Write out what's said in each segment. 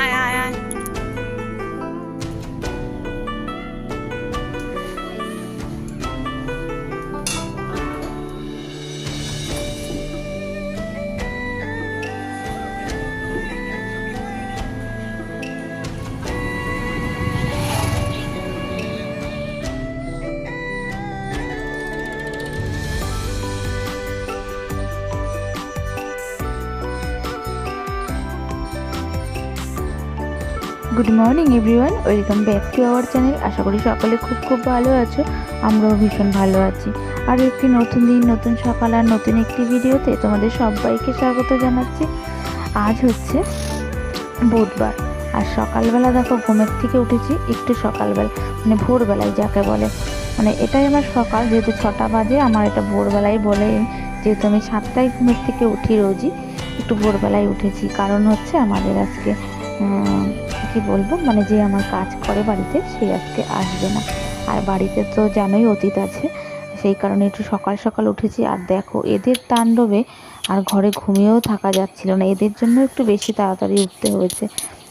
আয় আয় আয়। Good morning everyone, welcome back to our channel. আশা করি সকলে খুব খুব ভালো আছো, আমরাও ভীষণ ভালো আছি। আর একটি নতুন দিন, নতুন সকাল আর নতুন একটি ভিডিওতে তোমাদের সবাইকে স্বাগত জানাচ্ছি। আজ হচ্ছে বুধবার, আর সকালবেলা দেখো ঘুমের থেকে উঠেছি একটু সকালবেলা, মানে ভোরবেলায় যাকে বলে, মানে এটাই আমার সকাল। যেহেতু 6টা বাজে, আমার এটা ভোরবেলায় বলে। যেহেতু আমি 7টায় ঘুমের থেকে উঠি রোজই, একটু ভোরবেলায় উঠেছি। কারণ হচ্ছে আমাদের আজকে কি বলবো, মানে যে আমার কাজ করে বাড়িতে, সে আজকে আসবে না। আর বাড়িতে তো জানোই অতীত আছে, সেই কারণে একটু সকাল সকাল উঠেছি। আর দেখো এদের তাণ্ডবে আর ঘরে ঘুমিয়েও থাকা যাচ্ছিল না, এদের জন্য একটু বেশি তাড়াতাড়ি উঠতে হয়েছে।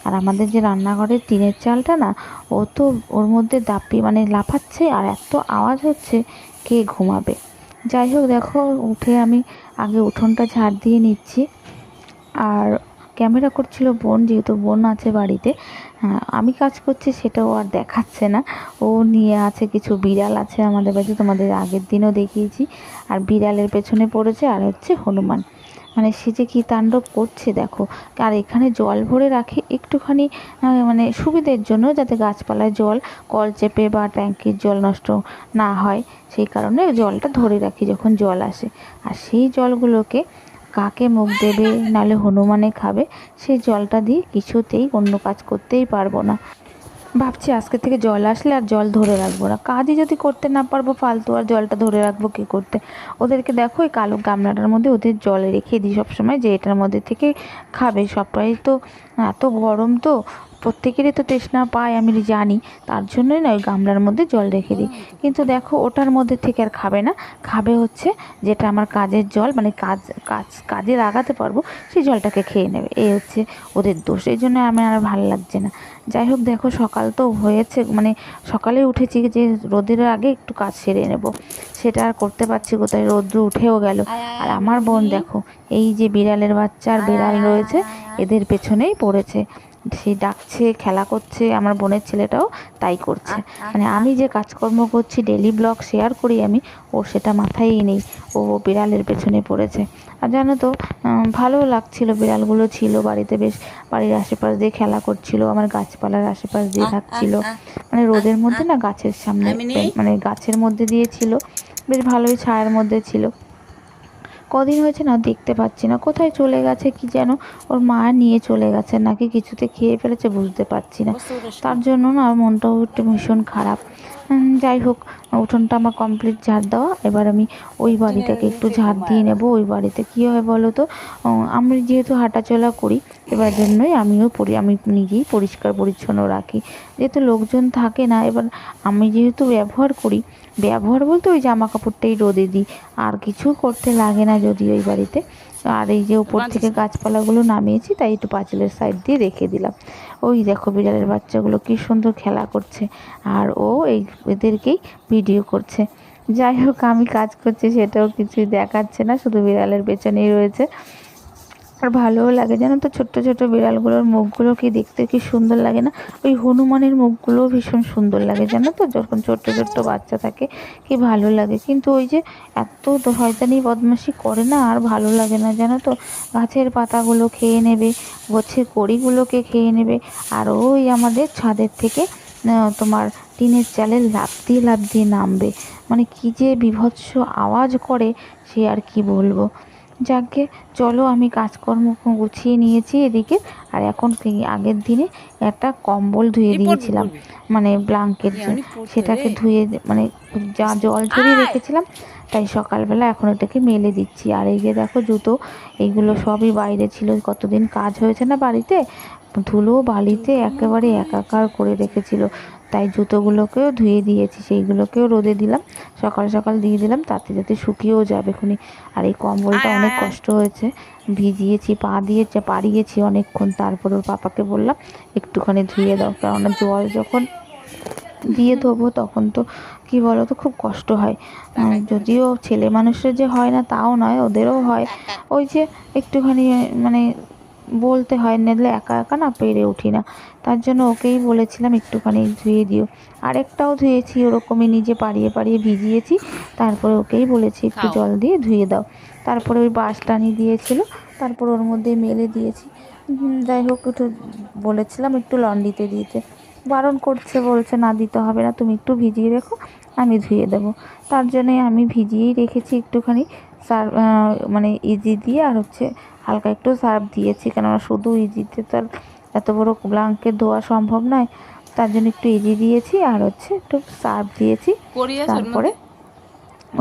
আর আমাদের যে রান্নাঘরের টিনের চালটা না, ও তো ওর মধ্যে মানে লাফাচ্ছে, আর এত আওয়াজ হচ্ছে, কে ঘুমাবে। যাই হোক, দেখো উঠে আমি আগে উঠোনটা ঝাড় দিয়ে নিচ্ছি। আর ক্যামেরা করছিল বোন, যেহেতু বোন আছে বাড়িতে, আমি কাজ করছি সেটাও আর দেখাচ্ছে না। ও নিয়ে আছে কিছু বিড়াল আছে আমাদের বাড়িতে, তোমাদের আগের দিনও দেখিয়েছি। আর বিড়ালের পেছনে পড়েছে, আর হচ্ছে হনুমান। মানে সে যে কী তাণ্ডব করছে দেখো। আর এখানে জল ভরে রাখি একটুখানি, মানে সুবিধের জন্য, যাতে গাছপালায় জল কল চেপে বা ট্যাঙ্কির জল নষ্ট না হয়, সেই কারণে জলটা ধরে রাখি যখন জল আসে। আর সেই জলগুলোকে কাকে মুখ দেবে, নালে হনুমানে খাবে, সেই জলটা দিয়ে কিছুতেই অন্য কাজ করতেই পারবো না। ভাবছি আজকে থেকে জল আসলে আর জল ধরে রাখবো না। কাজই যদি করতে না পারবো ফালতু, আর জলটা ধরে রাখবো কী করতে। ওদেরকে দেখো এই কালো গামলাটার মধ্যে ওদের জল রেখে দিই সবসময়, যে এটার মধ্যে থেকে খাবে। সবাই তো এত গরম, তো প্রত্যেকেরই তো তৃষ্ণা পায়, আমি জানি। তার জন্যই না ওই গামলার মধ্যে জল রেখে দিই। কিন্তু দেখো ওটার মধ্যে থেকে আর খাবে না, খাবে হচ্ছে যেটা আমার কাজের জল, মানে কাজে লাগাতে পারবো, সেই জলটাকে খেয়ে নেবে। এই হচ্ছে ওদের দোষ, এই জন্য আমার আর ভালো লাগছে না। যাই হোক, দেখো সকাল তো হয়েছে, মানে সকালে উঠেছি যে রোদের আগে একটু কাজ সেরে নেব, সেটা আর করতে পারছি কোথায়, রোদ্র উঠেও গেল। আর আমার বোন দেখো, এই যে বিড়ালের বাচ্চা আর বিড়াল রয়েছে, এদের পেছনেই পড়েছে। সে ডাকছে, খেলা করছে। আমার বোনের ছেলেটাও তাই করছে। মানে আমি যে কাজকর্ম করছি, ডেলি ব্লগ শেয়ার করি আমি, ওর সেটা মাথায়ই নেই, ও বিড়ালের পেছনে পড়েছে। আর জানো তো, ভালোও লাগছিল, বিড়ালগুলো ছিল বাড়িতে, বেশ বাড়ির আশেপাশ দিয়ে খেলা করছিল, আমার গাছপালার আশেপাশ দিয়ে থাকছিল। মানে রোদের মধ্যে না গাছের সামনে, মানে গাছের মধ্যে দিয়ে ছিল, বেশ ভালোই ছায়ার মধ্যে ছিল। কদিন হয়েছে না দেখতে পাচ্ছি না, কোথায় চলে গেছে কি যেন, ওর মা নিয়ে চলে গেছে নাকি কিছুতে খেয়ে ফেলেছে, বুঝতে পারছি না। তার জন্য না মনটাও একটু ভীষণ খারাপ। যাই হোক, উঠোনটা আমার কমপ্লিট ঝাড় দেওয়া, এবার আমি ওই বাড়িটাকে একটু ঝাড় দিয়ে নেব। ওই বাড়িতে কী হয় বলো তো, আমি যেহেতু হাঁটাচলা করি, এবার জন্যই আমি নিজেই পরিষ্কার পরিচ্ছন্ন রাখি, যেহেতু লোকজন থাকে না। এবার আমি যেহেতু ব্যবহার বলতে ওই জামা কাপড়টাই রোদে দিই, আর কিছু করতে লাগে না যদি ওই বাড়িতে। আর এই যে উপর থেকে গাছপালাগুলো নামিয়েছি, তাই একটু পাঁচিলের সাইড দিয়ে রেখে দিলাম। ওই দেখো বিড়ালের বাচ্চাগুলো কী সুন্দর খেলা করছে, আর ও এদেরকেই ভিডিও করছে। যাই হোক, আমি কাজ করছি সেটাও কিছুই দেখাচ্ছে না, শুধু বিড়ালের পেছনেই রয়েছে। আর ভালোও লাগে জানো তো, ছোট্ট ছোট্ট বিড়ালগুলোর মুখগুলো কি দেখতে কি সুন্দর লাগে না। ওই হনুমানের মুখগুলোও ভীষণ সুন্দর লাগে জানো তো, যখন ছোট্ট ছোট্ট বাচ্চা থাকে, কি ভালো লাগে। কিন্তু ওই যে এত শয়তানি বদমাশি করে না, আর ভালো লাগে না জানো তো। গাছের পাতাগুলো খেয়ে নেবে, গাছের কড়িগুলোকে খেয়ে নেবে, আর ওই আমাদের ছাদের থেকে তোমার টিনের চালে লাফ দিয়ে নামবে। মানে কি যে বীভৎস আওয়াজ করে, সে আর কি বলবো। যাকে চলো, আমি কাজকর্ম গুছিয়ে নিয়েছি এদিকে। আর এখন আগের দিনে একটা কম্বল ধুয়ে দিয়েছিলাম, মানে ব্ল্যাঙ্কেট, সেটাকে ধুয়ে মানে যা জল ঝরিয়ে রেখেছিলাম, তাই সকালবেলা এখন এটাকে মেলে দিচ্ছি। আর এই যে দেখো জুতো, এইগুলো সবই বাইরে ছিল, কতদিন কাজ হয়েছে না বাড়িতে, ধুলো বালিতে একেবারে একাকার করে রেখেছিল। তাই জুতোগুলোকেও ধুয়ে দিয়েছি, সেইগুলোকেও রোদে দিলাম, সকাল সকাল দিয়ে দিলাম, তাতে যাতে শুকিয়েও যাবে খুনি। আর এই কম্বলটা অনেক কষ্ট হয়েছে, ভিজিয়েছি, পাড়িয়েছি অনেকক্ষণ, তারপর ওর পাপাকে বললাম একটুখানি ধুয়ে দাও, কেননা জল যখন দিয়ে দেবো তখন তো কি বলো তো খুব কষ্ট হয়। যদিও ছেলে মানুষের যে হয় না তাও নয়, ওদেরও হয়। ওই যে একটুখানি মানে বলতে হয়, নিলে একা একা না পেরে উঠি না, তার জন্য ওকেই বলেছিলাম একটুখানি ধুয়ে দিও। আরেকটাও ধুয়েছি ওরকমই, নিজে পাড়িয়ে পাড়িয়ে ভিজিয়েছি, তারপরে ওকেই বলেছি একটু জল দিয়ে ধুয়ে দাও। তারপরে ওই বাঁশ টানি দিয়েছিল, তারপর ওর মধ্যে মেলে দিয়েছি। যাই হোক, একটু বলেছিলাম একটু লন্ড্রিতে দিতে, বারণ করছে, বলছে না দিতে হবে না, তুমি একটু ভিজিয়ে রেখো, আমি ধুয়ে দেবো। তার জন্যে আমি ভিজিয়েই রেখেছি একটুখানি, সার্ফ মানে ইজি দিয়ে, আর হচ্ছে হালকা একটু সার্ফ দিয়েছি, কেননা শুধু ইজিতে তো আর এত বড় ব্ল্যাঙ্কেট ধোয়া সম্ভব নয়, তার জন্য একটু ইজি দিয়েছি আর হচ্ছে একটু সার্ফ দিয়েছি, তারপরে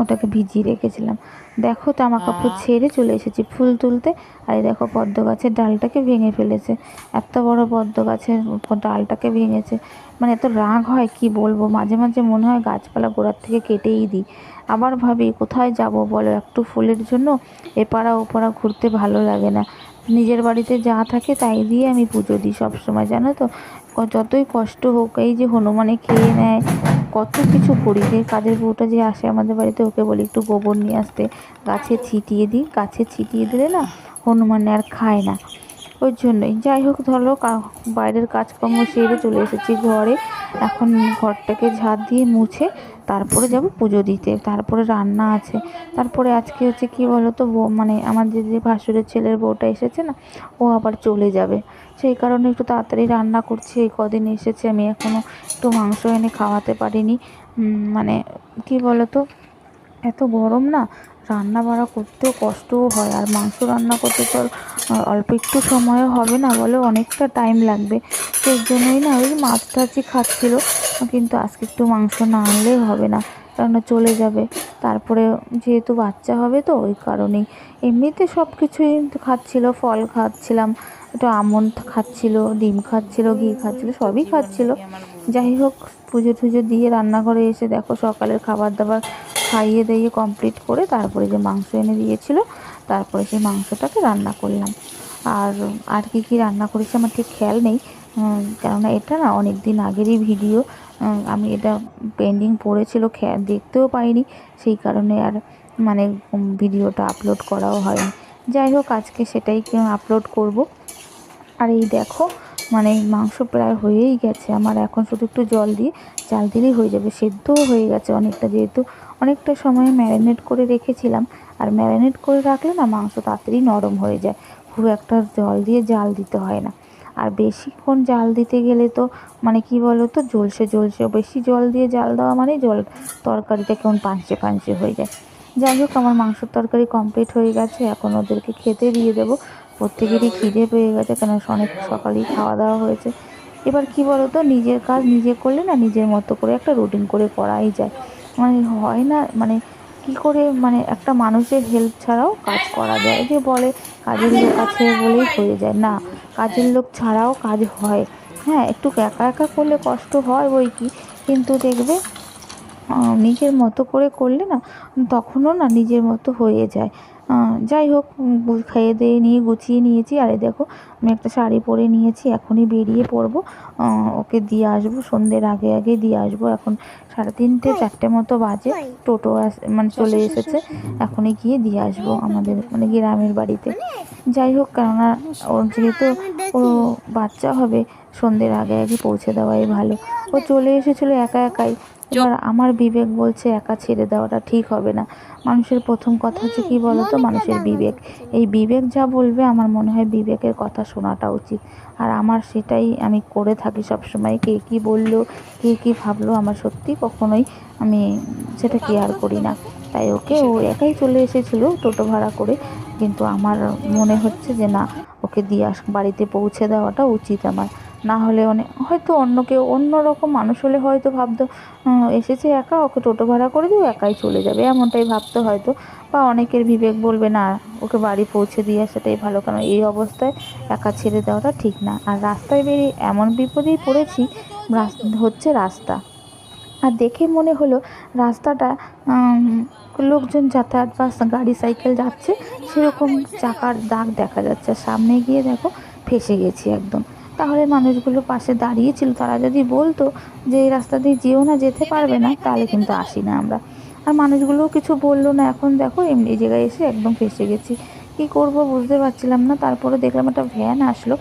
ওটাকে ভিজিয়ে রেখেছিলাম। দেখো জামা কাপড় ছেড়ে চলে এসেছি ফুল তুলতে, আর এই দেখো পদ্ম গাছের ডালটাকে ভেঙে ফেলেছে, এত বড় পদ্ম গাছের ডালটাকে ভেঙেছে। মানে এত রাগ হয় কি বলবো, মাঝে মাঝে মনে হয় গাছপালা গোড়ার থেকে কেটেই দিই। আবার ভাবি কোথায় যাব বলো, একটু ফুলের জন্য এপাড়া ওপাড়া ঘুরতে ভালো লাগে না। নিজের বাড়িতে যা থাকে তাই দিয়ে আমি পুজো দিই সবসময়, জানো তো। যতই কষ্ট হোক, এই যে হনুমানে খেয়ে নেয়, কত কিছু করি। যে কাজের বউটা যে আসে আমাদের বাড়িতে, ওকে বলি একটু গোবর নিয়ে আসতে, গাছে ছিটিয়ে দিই, গাছে ছিটিয়ে দিলে না হনুমানে আর খায় না, ওই জন্যই। যাই হোক, ধরো বাইরের কাজকর্ম সেরে চলে এসেছি ঘরে, এখন ঘরটাকে ঝাড় দিয়ে মুছে তারপরে যাব পুজো দিতে, তারপরে রান্না আছে। তারপরে আজকে হচ্ছে কি বলো তো, মানে আমাদের যে ভাসুরের ছেলের বউটা এসেছে না, ও আবার চলে যাবে, সেই কারণে একটু তাড়াতাড়ি রান্না করছি। এই কদিন এসেছে, আমি এখনও একটু মাংস এনে খাওয়াতে পারিনি। মানে কি বলো তো, এত গরম না, রান্না বাড়া করতেও কষ্টও হয়, আর মাংস রান্না করতে তো অল্প একটু সময়ও হবে না, বলে অনেকটা টাইম লাগবে। সেই জন্যই না ওই মাছ টাছই খাচ্ছিল, কিন্তু আজকে একটু মাংস না আনলেই হবে না, কেননা চলে যাবে। তারপরে যেহেতু বাচ্চা হবে তো ওই কারণেই, এমনিতে সব কিছুই খাচ্ছিল, ফল খাচ্ছিলাম, একটু আমন্ড খাচ্ছিল, ডিম খাচ্ছিল, ঘি খাচ্ছিল, সবই খাচ্ছিল। যাই হোক, পুজো টুজো দিয়ে রান্নাঘরে এসে দেখো সকালের খাবার দাবার খাইয়ে দিয়ে কমপ্লিট করে তারপরে যে মাংস এনে দিয়েছিল, তারপরে সেই মাংসটাকে রান্না করলাম। আর আর কি রান্না করেছি আমার ঠিক খেয়াল নেই, কেননা এটা না অনেক দিন আগেরই ভিডিও, আমি এটা পেন্ডিং পড়েছিল, দেখতেও পাইনি, সেই কারণে আর মানে ভিডিওটা আপলোড করাও হয়নি। যাই হোক, আজকে সেটাই আপলোড করব। আর এই দেখো, মানে মাংস প্রায় হয়েই গেছে আমার, এখন শুধু একটু জল দিয়ে চাল দিলেই হয়ে যাবে, সেদ্ধও হয়ে গেছে অনেকটা, যেহেতু অনেকটা সময় ম্যারিনেট করে রেখেছিলাম। আর ম্যারিনেট করে রাখলে না মাংস তাড়াতাড়ি নরম হয়ে যায়, খুব একটা জল দিয়ে জাল দিতে হয় না। আর বেশিক্ষণ জাল দিতে গেলে তো মানে কি বলো তো, ঝলসে ঝলসে, বেশি জল দিয়ে জাল দেওয়া মানে তরকারিটা কেমন পাঞ্চে পাঞ্চে হয়ে যায়। যাই হোক, আমার মাংসের তরকারি কমপ্লিট হয়ে গেছে, এখন ওদেরকে খেতে দিয়ে দেবো। প্রত্যেকেরই খিদে পেয়ে গেছে, কেন অনেক সকালেই খাওয়া দাওয়া হয়েছে। এবার কি বলো তো, নিজের কাজ নিজে করলে না নিজের মতো করে একটা রুটিন করে করাই যায়, মানে হয় না, মানে কি করে, মানে একটা মানুষের হেল্প ছাড়াও কাজ করা যায়, যে বলে কাজের লোক আছে বলেই হয়ে যায়, না, কাজের লোক ছাড়াও কাজ হয়। হ্যাঁ, একটু একা একা করলে কষ্ট হয় বই কি, কিন্তু দেখবে নিজের মতো করে করলে না তখনও না নিজের মতো হয়ে যায়। যাই হোক, খেয়ে দিয়ে নিয়ে গুছিয়ে নিয়েছি। আর এই দেখো, আমি একটা শাড়ি পরে নিয়েছি, এখনই বেরিয়ে পড়বো, ওকে দিয়ে আসবো, সন্ধ্যের আগে আগে দিয়ে আসবো। এখন 3:30 4টে মতো বাজে, টোটো মানে চলে এসেছে, এখনই গিয়ে দিয়ে আসবো আমাদের মানে গ্রামের বাড়িতে। যাই হোক, কেননা ওর যেহেতু ও বাচ্চা হবে, সন্ধ্যের আগে আগে পৌঁছে দেওয়াই ভালো। ও চলে এসেছিলো একা একাই, এবার আমার বিবেক বলছে একা ছেড়ে দেওয়াটা ঠিক হবে না। মানুষের প্রথম কথা হচ্ছে কি বলতো, মানুষের বিবেক, এই বিবেক যা বলবে আমার মনে হয় বিবেকের কথা শোনাটা উচিত। আর আমার সেটাই আমি করে থাকি সবসময়, কে কী বললো, কে কী ভাবলো, আমার সত্যি কখনোই আমি সেটা কেয়ার করি না। তাই ওকে, ও একাই চলে এসেছিলো টোটো ভাড়া করে, কিন্তু আমার মনে হচ্ছে যে না, ওকে দিয়ে বাড়িতে পৌঁছে দেওয়াটা উচিত আমার। না হলে হয়তো অন্য কেউ, অন্য রকম মানুষ হলে হয়তো ভাবতো এসেছে একা, ওকে টোটো ভাড়া করে দিও, একাই চলে যাবে, এমনটাই ভাবতে হয়তো। বা অনেকের বিবেক বলবে না, ওকে বাড়ি পৌঁছে দিয়ে আসাটাই ভালো, কারণ এই অবস্থায় একা ছেড়ে দেওয়াটা ঠিক না। আর রাস্তায় বেরিয়ে এমন বিপদেই পড়েছি, হচ্ছে রাস্তা। আর দেখে মনে হলো রাস্তাটা লোকজন যাতায়াত বা গাড়ি সাইকেল যাচ্ছে সেরকম চাকার দাগ দেখা যাচ্ছে। সামনে গিয়ে দেখো ফেঁসে গেছি একদম। তাহলে মানুষগুলো পাশে দাঁড়িয়েছিল, তারা যদি বলতো যে এই রাস্তা দিয়ে যেও না, যেতে পারবে না, তাহলে কিন্তু আসি না আমরা। আর মানুষগুলোও কিছু বললো না। এখন দেখো এমনি এই জায়গায় এসে একদম ফেঁসে গেছি, কী করব বুঝতে পারছিলাম না। তারপরে দেখলাম একটা ভ্যান আসলো,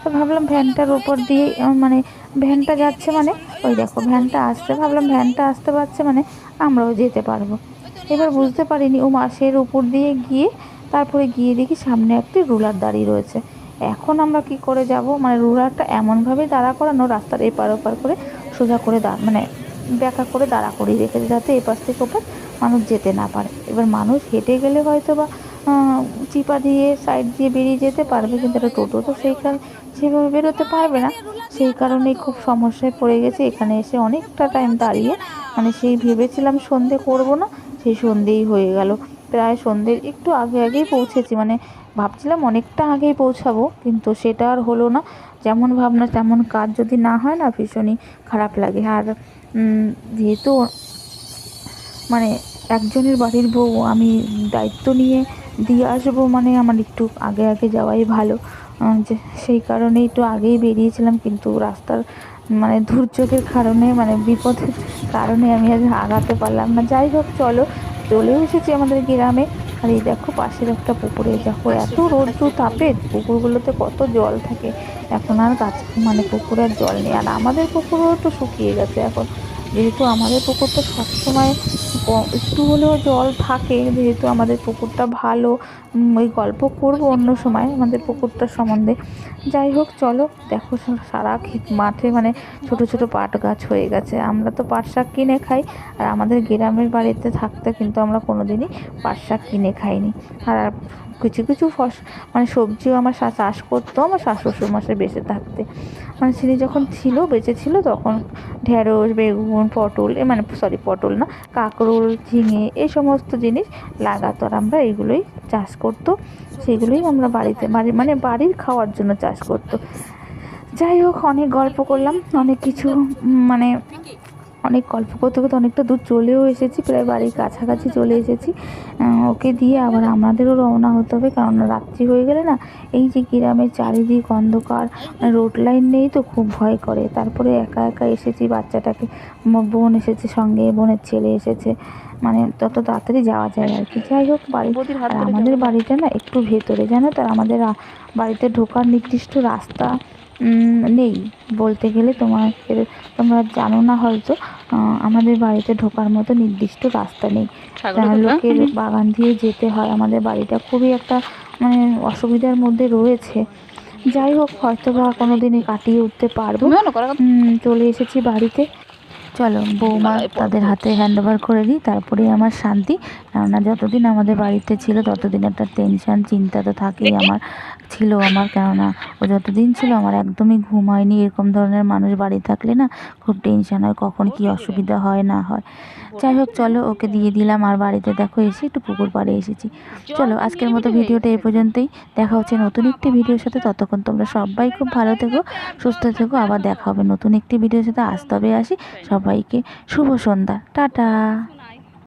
তো ভাবলাম ভ্যানটার ওপর দিয়ে মানে ভ্যানটা যাচ্ছে মানে ওই দেখো ভ্যানটা আসছে, ভাবলাম ভ্যানটা আসতে পারছে মানে আমরাও যেতে পারবো। এবার বুঝতে পারিনি ও মাসের উপর দিয়ে গিয়ে তারপরে গিয়ে দেখি সামনে একটি রুলার দাঁড়িয়ে রয়েছে। এখন আমরা কি করে যাব, মানে রুলারটা এমনভাবে দাঁড়া করানো রাস্তার এপার ওপার করে সোজা করে মানে ব্যাকা করে দাঁড়া করিয়ে রেখেছে, যাতে এপাশ থেকে ওপার মানুষ যেতে না পারে। এবার মানুষ হেঁটে গেলে হয়তো বা চিপা দিয়ে সাইড দিয়ে বেরিয়ে যেতে পারবে, কিন্তু একটা টোটো তো সেভাবে বেরোতে পারবে না। সেই কারণেই খুব সমস্যায় পড়ে গেছে। এখানে এসে অনেকটা টাইম দাঁড়িয়ে, মানে সেই ভেবেছিলাম সন্ধে করব না, সেই সন্ধেই হয়ে গেল। প্রায় সন্ধ্যের একটু আগেই পৌঁছেছি, মানে ভাবছিলাম অনেকটা আগেই পৌঁছাবো, কিন্তু সেটা আর হলো না। যেমন ভাবনা তেমন কাজ যদি না হয় না, ভীষণই খারাপ লাগে। আর যেহেতু মানে একজনের বাড়ির বউ, আমি দায়িত্ব নিয়ে দিয়ে আসবো, মানে আমার একটু আগে যাওয়াই ভালো। যে সেই কারণেই একটু আগেই বেরিয়েছিলাম, কিন্তু রাস্তার মানে দুর্যোগের কারণে, মানে বিপদের কারণে আমি আজ আগাতে পারলাম না। যাই হোক চলো, চলেও এসেছি আমাদের গ্রামে। আর এই দেখো পাশের একটা পুকুরে দেখো এত রৌদ্র তাপে পুকুরগুলোতে কত জল থাকে। এখন আর মানে পুকুরে আর জল নেই। আর আমাদের পুকুরও তো শুকিয়ে গেছে এখন, যেহেতু আমাদের পুকুরটা সবসময় একটু হলেও জল থাকে, যেহেতু আমাদের পুকুরটা ভালো। ওই গল্প করব অন্য সময় আমাদের পুকুরটার সম্বন্ধে। যাই হোক চলো, দেখো সারা মাঠে মানে ছোট ছোট পাট গাছ হয়ে গেছে। আমরা তো পাট শাক কিনে খাই, আর আমাদের গ্রামের বাড়িতে থাকতে কিন্তু আমরা কোনোদিনই পাট শাক কিনে খাইনি। আর কিছু কিছু মানে সবজিও আমার চাষ করতো আমার শ্বশুর মশাই বেঁচে থাকতে। মানে তিনি যখন বেঁচে ছিল তখন ঢেঁড়স, বেগুন, পটল, মানে পটল না, কাঁকরোল, ঝিঙে, এই সমস্ত জিনিস লাগাতো। আর আমরা এগুলোই চাষ করতো, সেগুলোই আমরা মানে বাড়ির খাওয়ার জন্য চাষ করতো। যাই হোক, অনেক গল্প করলাম, অনেক কিছু মানে অনেক গল্প করতে করতে অনেকটা দূর চলেও এসেছি, প্রায় বাড়ির কাছাকাছি চলে এসেছি। ওকে দিয়ে আবার আমাদেরও রওনা হতে হবে, কারণ রাত্রি হয়ে গেলে না এই যে গ্রামের চারিদিক অন্ধকার, রোড লাইন নেই তো খুব ভয় করে। তারপরে একা এসেছি, বাচ্চাটাকে বোন এসেছে সঙ্গে, বোনের ছেলে এসেছে, মানে তত তাড়াতাড়ি যাওয়া যায় আর কি। যাই হোক আর আমাদের বাড়িটা না একটু ভেতরে, জানো তো, আমাদের বাড়িতে ঢোকার নির্দিষ্ট রাস্তা নেই বলতে গেলে। তোমরা জানো না হয়তো, আমাদের বাড়িতে ঢোকার মতো নির্দিষ্ট রাস্তা নেই, লোকের বাগান দিয়ে যেতে হয়। আমাদের বাড়িটা খুবই একটা মানে অসুবিধার মধ্যে রয়েছে। যাই হোক, হয়তো বা কোনো দিনই কাটিয়ে উঠতে পারবো। চলে এসেছি বাড়িতে। চলো বৌমা তাদের হাতে হ্যান্ড ওভার করে দিই, তারপরেই আমার শান্তি। কেননা যতদিন আমাদের বাড়িতে ছিল ততদিন একটা টেনশান চিন্তা তো থাকেই আমার, কেননা ও যতদিন ছিল আমার একদমই ঘুম হয়নি। এরকম ধরনের মানুষ বাড়ি থাকলে না খুব টেনশান হয়, কখন কি অসুবিধা হয় না হয়। যাই হোক চলো, ওকে দিয়ে দিলাম। আর বাড়িতে দেখো এসে একটু পুকুর পাড়ে এসেছি। চলো আজকের মতো ভিডিওটা এই পর্যন্তই, দেখা হচ্ছে নতুন একটি ভিডিওর সাথে। ততক্ষণ তোমরা সবাই খুব ভালো থেকো, সুস্থ থেকো। আবার দেখা হবে নতুন একটি ভিডিওর সাথে। আজ তবে আসি, সবাইকে শুভ সন্ধ্যা, টাটা।